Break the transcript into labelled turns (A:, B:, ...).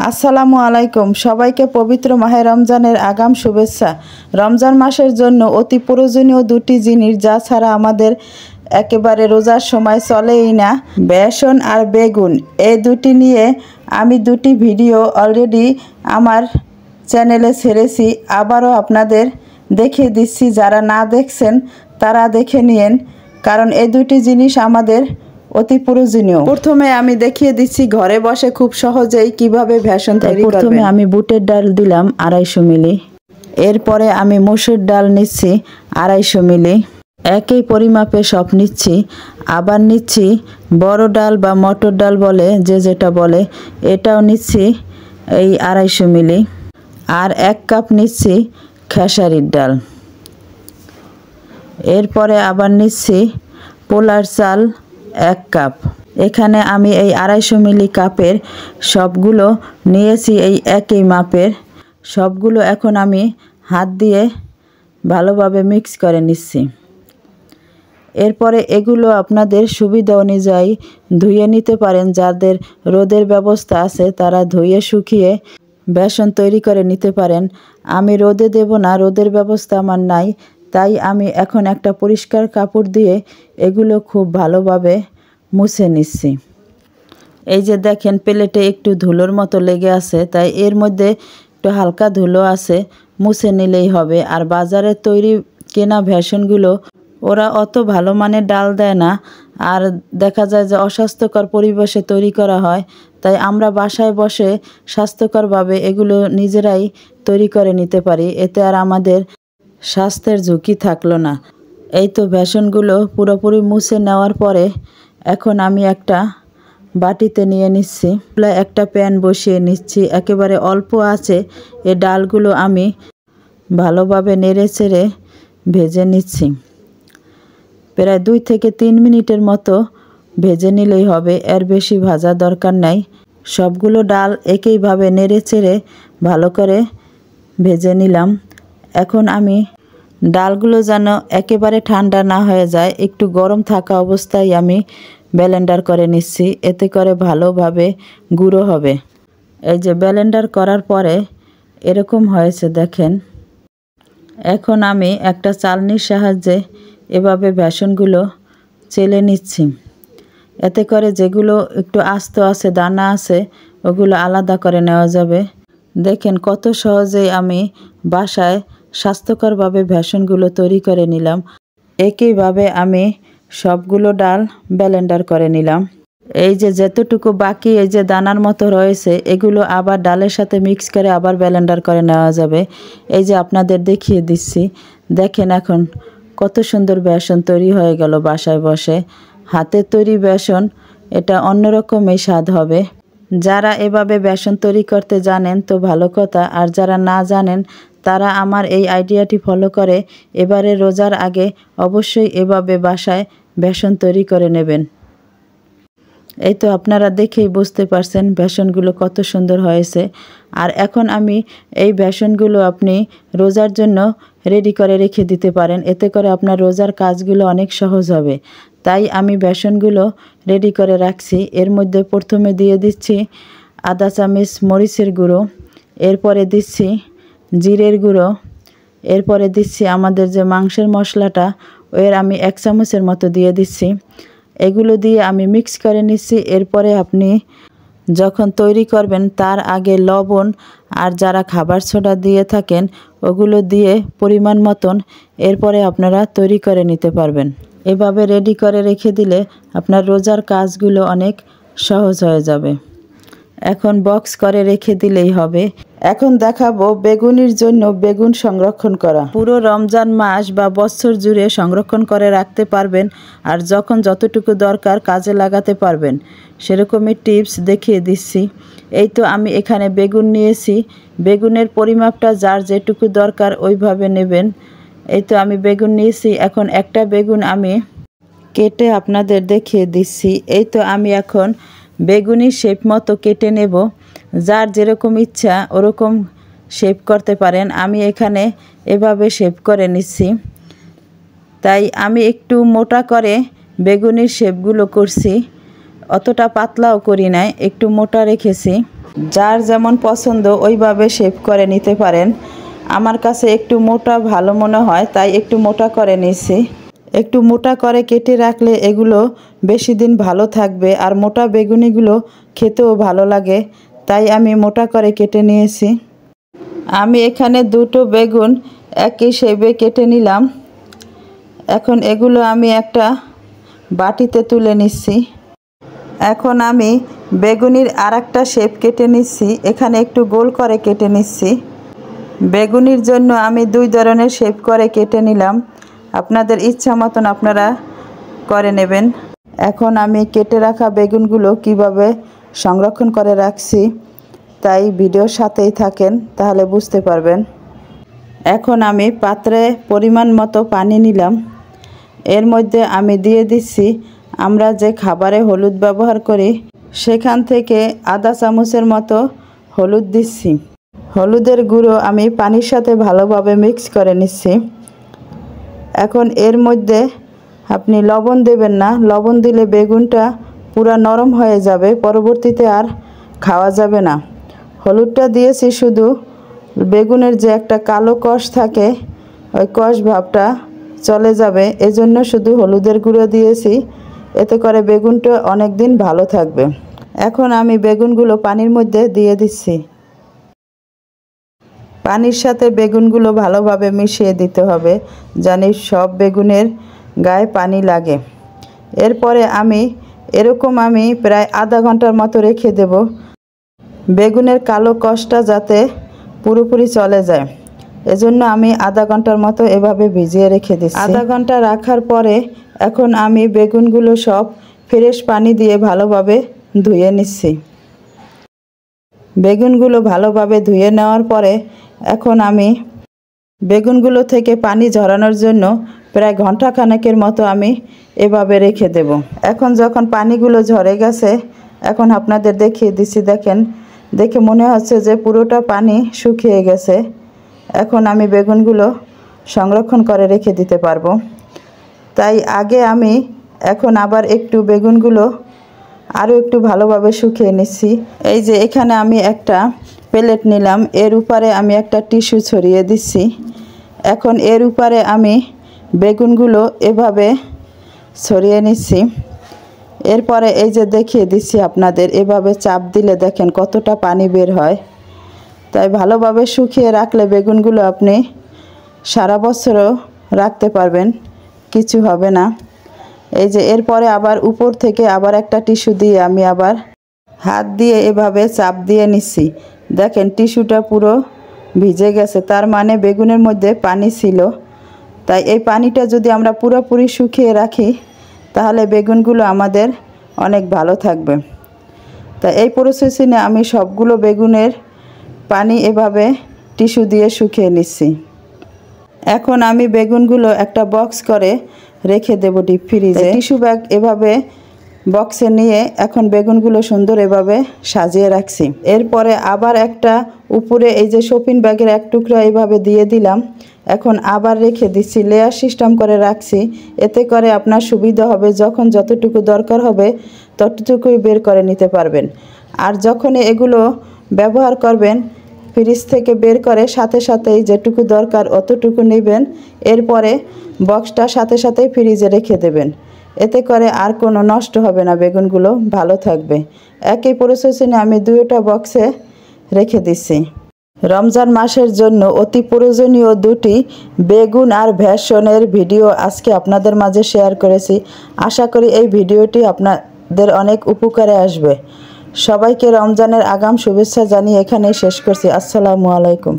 A: আসসালামু আলাইকুম। সবাইকে পবিত্র মাহে রমজানের আগাম শুভেচ্ছা। রমজান মাসের জন্য অতি প্রয়োজনীয় দুটি জিনিস যা ছাড়া আমাদের একেবারে রোজার সময় চলেই না, বেসন আর বেগুন। এই দুটি নিয়ে আমি দুটি ভিডিও অলরেডি আমার চ্যানেলে ছেড়েছি, আবারও আপনাদের দেখিয়ে দিচ্ছি। যারা না দেখছেন তারা দেখে নিন, কারণ এই দুটি জিনিস আমাদের অতি প্রয়োজনীয়। প্রথমে আমি দেখিয়ে দিচ্ছি ঘরে বসে খুব সহজেই কিভাবে বেসন তৈরি করবেন। প্রথমে আমি বুটের ডাল দিলাম 250 মিলি, এরপরে আমি মসুর ডাল নিচ্ছি 250 মিলি, একই পরিমাপে সব নিচ্ছি। আবার নিচ্ছি বড় ডাল বা মটর ডাল বলে যে যেটা বলে, এটাও নিচ্ছি এই 250 মিলি। আর 1 কাপ নিচ্ছি খেসারির ডাল। এরপরে আবার নিচ্ছি পোলার চাল 1 কাপ। এখানে আমি এই 250 মিলি কাপের সবগুলো নিয়েছি, এই একই মাপের সবগুলো। এখন আমি হাত দিয়ে ভালোভাবে মিক্স করে নিচ্ছি। এরপরে এগুলো আপনাদের সুবিধা অনুযায়ী ধুয়ে নিতে পারেন। যাদের রোদের ব্যবস্থা আছে তারা ধুয়ে শুকিয়ে বেসন তৈরি করে নিতে পারেন। আমি রোদে দেব না, রোদের ব্যবস্থা আমার নাই, তাই আমি এখন একটা পরিষ্কার কাপড় দিয়ে এগুলো খুব ভালোভাবে মুছে নিচ্ছি। এই যে দেখেন প্লেটে একটু ধুলোর মতো লেগে আছে, তাই এর মধ্যে একটু হালকা ধুলো আছে, মুছে নিলেই হবে। আর বাজারে তৈরি কেনা বেসনগুলো ওরা অত ভালো মানের ডাল দেয় না, আর দেখা যায় যে অস্বাস্থ্যকর পরিবেশে তৈরি করা হয়। তাই আমরা বাসায় বসে স্বাস্থ্যকরভাবে এগুলো নিজেরাই তৈরি করে নিতে পারি, এতে আর আমাদের স্বাস্থ্যের ঝুঁকি থাকলো না। এই তো বেসনগুলো পুরোপুরি মুছে নেওয়ার পরে এখন আমি একটা বাটিতে নিয়ে নিচ্ছি। একটা প্যান বসিয়ে নিচ্ছি, একেবারে অল্প আছে এই ডালগুলো আমি ভালোভাবে নেড়ে চেড়ে ভেজে নিচ্ছি। প্রায় 2 থেকে 3 মিনিটের মতো ভেজে নিলেই হবে, এর বেশি ভাজা দরকার নাই। সবগুলো ডাল একইভাবে নেড়ে চেড়ে ভালো করে ভেজে নিলাম। এখন আমি ডালগুলো যেন একেবারে ঠান্ডা না হয়ে যায়, একটু গরম থাকা অবস্থায় আমি ব্লেন্ডার করে নিচ্ছি, এতে করে ভালোভাবে গুঁড়ো হবে। এই যে ব্লেন্ডার করার পরে এরকম হয়েছে দেখেন। এখন আমি একটা চালনির সাহায্যে এভাবে বেসনগুলো চেলে নিচ্ছি, এতে করে যেগুলো একটু আস্ত আছে, দানা আছে, ওগুলো আলাদা করে নেওয়া যাবে। দেখেন কত সহজেই আমি বাসায় স্বাস্থ্যকরভাবে বেসনগুলো তৈরি করে নিলাম। একইভাবে আমি সবগুলো ডাল ব্লেন্ডার করে নিলাম। এই যে যতটুকু বাকি এই যে দানার মতো রয়েছে, এগুলো আবার ডালের সাথে মিক্স করে আবার ব্লেন্ডার করে নেওয়া যাবে। এই যে আপনাদের দেখিয়ে দিচ্ছি, দেখেন এখন কত সুন্দর বেসন তৈরি হয়ে গেল বাসায় বসে। হাতের তৈরি বেসন, এটা অন্যরকমই স্বাদ হবে। যারা এভাবে বেসন তৈরি করতে জানেন তো ভালো কথা, আর যারা না জানেন তারা আমার এই আইডিয়াটি ফলো করে এবারে রোজার আগে অবশ্যই এভাবে বাসায় বেসন তৈরি করে নেবেন। এই তো আপনারা দেখেই বুঝতে পারছেন বেসনগুলো কত সুন্দর হয়েছে। আর এখন আমি এই বেসনগুলো আপনি রোজার জন্য রেডি করে রেখে দিতে পারেন, এতে করে আপনার রোজার কাজগুলো অনেক সহজ হবে। তাই আমি বেসনগুলো রেডি করে রাখছি। এর মধ্যে প্রথমে দিয়ে দিচ্ছি আধা চামচ মরিচের গুঁড়ো, এরপরে দিচ্ছি জিরের গুঁড়ো, এরপরে দিচ্ছি আমাদের যে মাংসের মশলাটা, এর আমি 1 চামচের মতো দিয়ে দিচ্ছি। এগুলো দিয়ে আমি মিক্স করে নিচ্ছি। এরপরে আপনি যখন তৈরি করবেন তার আগে লবণ আর যারা খাবার সোডা দিয়ে থাকেন ওগুলো দিয়ে পরিমাণ মতন এরপরে আপনারা তৈরি করে নিতে পারবেন। এভাবে রেডি করে রেখে দিলে আপনার রোজার কাজগুলো অনেক সহজ হয়ে যাবে। এখন বক্স করে রেখে দিলেই হবে। এখন দেখাবো বেগুনির জন্য বেগুন সংরক্ষণ করা। পুরো রমজান মাস বা বছর জুড়ে সংরক্ষণ করে রাখতে পারবেন, আর যখন যতটুকু দরকার কাজে লাগাতে পারবেন, সেরকমই টিপস দেখিয়ে দিচ্ছি। এই তো আমি এখানে বেগুন নিয়েছি, বেগুনের পরিমাপটা যার যেটুকু দরকার ওইভাবে নেবেন। এই তো আমি বেগুন নিয়েছি, এখন একটা বেগুন আমি কেটে আপনাদের দেখিয়ে দিচ্ছি। এই তো আমি এখন বেগুনি শেপ মতো কেটে নেব, যার যেরকম ইচ্ছা ওরকম শেপ করতে পারেন। আমি এখানে এভাবে শেপ করে নিচ্ছি, তাই আমি একটু মোটা করে বেগুনির শেপগুলো করছি। অতটা পাতলাও করি নাই, একটু মোটা রেখেছি। যার যেমন পছন্দ ওইভাবে শেপ করে নিতে পারেন। আমার কাছে একটু মোটা ভালো মনে হয়, তাই একটু মোটা করে নিয়েছি। একটু মোটা করে কেটে রাখলে এগুলো বেশি দিন ভালো থাকবে, আর মোটা বেগুনিগুলো খেতেও ভালো লাগে, তাই আমি মোটা করে কেটে নিয়েছি। আমি এখানে দুটো বেগুন একই শেপে কেটে নিলাম। এখন এগুলো আমি একটা বাটিতে তুলে নিচ্ছি। এখন আমি বেগুনির আরেকটা শেপ কেটে নিচ্ছি। এখানে একটু গোল করে কেটে নিচ্ছি। বেগুনির জন্য আমি দুই ধরনের শেপ করে কেটে নিলাম। আপনাদের ইচ্ছা মতন আপনারা করে নেবেন। এখন আমি কেটে রাখা বেগুনগুলো কিভাবে সংরক্ষণ করে রাখছি, তাই ভিডিওর সাথেই থাকেন, তাহলে বুঝতে পারবেন। এখন আমি পাত্রে পরিমাণ মতো পানি নিলাম। এর মধ্যে আমি দিয়ে দিচ্ছি আমরা যে খাবারে হলুদ ব্যবহার করি, সেখান থেকে আধা চামচের মতো হলুদ দিচ্ছি। হলুদের গুঁড়ো আমি পানির সাথে ভালোভাবে মিক্স করে নিচ্ছি। এখন এর মধ্যে আপনি লবণ দেবেন না, লবণ দিলে বেগুনটা পুরো নরম হয়ে যাবে, পরবর্তীতে আর খাওয়া যাবে না। হলুদটা দিয়েছি শুধু বেগুনের যে একটা কালো কষ থাকে, ওই কষ ভাবটা চলে যাবে, এজন্য শুধু হলুদের গুঁড়ো দিয়েছি। এতে করে বেগুনটা অনেক দিন ভালো থাকবে। এখন আমি বেগুনগুলো পানির মধ্যে দিয়ে দিচ্ছি। পানির সাথে বেগুনগুলো ভালোভাবে মিশিয়ে দিতে হবে, জানি সব বেগুনের গায়ে পানি লাগে। এরপরে আমি প্রায় আধা ঘন্টার মতো রেখে দেব, বেগুনের কালো কষটা যাতে পুরোপুরি চলে যায়। এজন্য আমি আধা ঘন্টার মতো এভাবে ভিজিয়ে রেখে দিচ্ছি। আধা ঘন্টা রাখার পরে এখন আমি বেগুনগুলো সব ফ্রেশ পানি দিয়ে ভালোভাবে ধুয়ে নিচ্ছি। বেগুনগুলো ভালোভাবে ধুয়ে নেওয়ার পরে এখন আমি বেগুনগুলো থেকে পানি ঝরানোর জন্য প্রায় ঘন্টাখানেকের মতো আমি এভাবে রেখে দেব। এখন যখন পানিগুলো ঝরে গেছে, এখন আপনাদের দেখিয়ে দিচ্ছি। দেখে মনে হচ্ছে যে পুরোটা পানি শুকিয়ে গেছে। এখন আমি বেগুনগুলো সংরক্ষণ করে রেখে দিতে পারবো। তাই আগে আমি এখন আবার একটু বেগুনগুলো আরও একটু ভালোভাবে শুকিয়ে নিচ্ছি। এই যে এখানে আমি একটা প্লেট নিলাম, এর উপরে আমি একটা টিস্যু ছড়িয়ে দিচ্ছি। এখন এর উপরে আমি বেগুনগুলো এভাবে ছড়িয়ে নিচ্ছি। এরপরে এই যে দেখিয়ে দিচ্ছি আপনাদের, এভাবে চাপ দিলে দেখেন কতটা পানি বের হয়। তাই ভালোভাবে শুকিয়ে রাখলে বেগুনগুলো আপনি সারা বছরও রাখতে পারবেন, কিছু হবে না। এই যে এরপরে আবার উপর থেকে আবার একটা টিস্যু দিয়ে আমি আবার হাত দিয়ে এভাবে চাপ দিয়ে নিচ্ছি। দেখেন টিস্যুটা পুরো ভিজে গেছে, তার মানে বেগুনের মধ্যে পানি ছিল। তাই এই পানিটা যদি আমরা পুরোপুরি শুকিয়ে রাখি, তাহলে বেগুনগুলো আমাদের অনেক ভালো থাকবে। তাই এই প্রসেসিংয়ে আমি সবগুলো বেগুনের পানি এভাবে টিস্যু দিয়ে শুকিয়ে নিচ্ছি। এখন আমি বেগুনগুলো একটা বক্স করে রেখে দেব ডিপ ফ্রিজে। টিস্যু ব্যাগ এভাবে বক্সে নিয়ে এখন বেগুনগুলো সুন্দর এভাবে সাজিয়ে রাখছি। এরপরে আবার একটা উপরে এই যে শপিং ব্যাগের এক টুকরা এভাবে দিয়ে দিলাম। এখন আবার রেখে দিচ্ছি, লেয়ার সিস্টেম করে রাখছি। এতে করে আপনার সুবিধা হবে, যখন যতটুকু দরকার হবে ততটুকুই বের করে নিতে পারবেন। আর যখন এগুলো ব্যবহার করবেন, ফ্রিজ থেকে বের করে সাথে সাথেই যেটুকু দরকার অতটুকু নেবেন। এরপরে বক্সটা সাথে সাথেই ফ্রিজে রেখে দেবেন। এতে করে আর কোনো নষ্ট হবে না, বেগুনগুলো ভালো থাকবে। একই প্রসেসিংয়ে আমি দুইটা বক্সে রেখে দিচ্ছি। রমজান মাসের জন্য অতি প্রয়োজনীয় দুটি বেগুন আর ভেষনের ভিডিও আজকে আপনাদের মাঝে শেয়ার করেছি। আশা করি এই ভিডিওটি আপনাদের অনেক উপকারে আসবে। সবাইকে রমজানের আগাম শুভেচ্ছা জানিয়ে এখানেই শেষ করছি। আসসালামু আলাইকুম।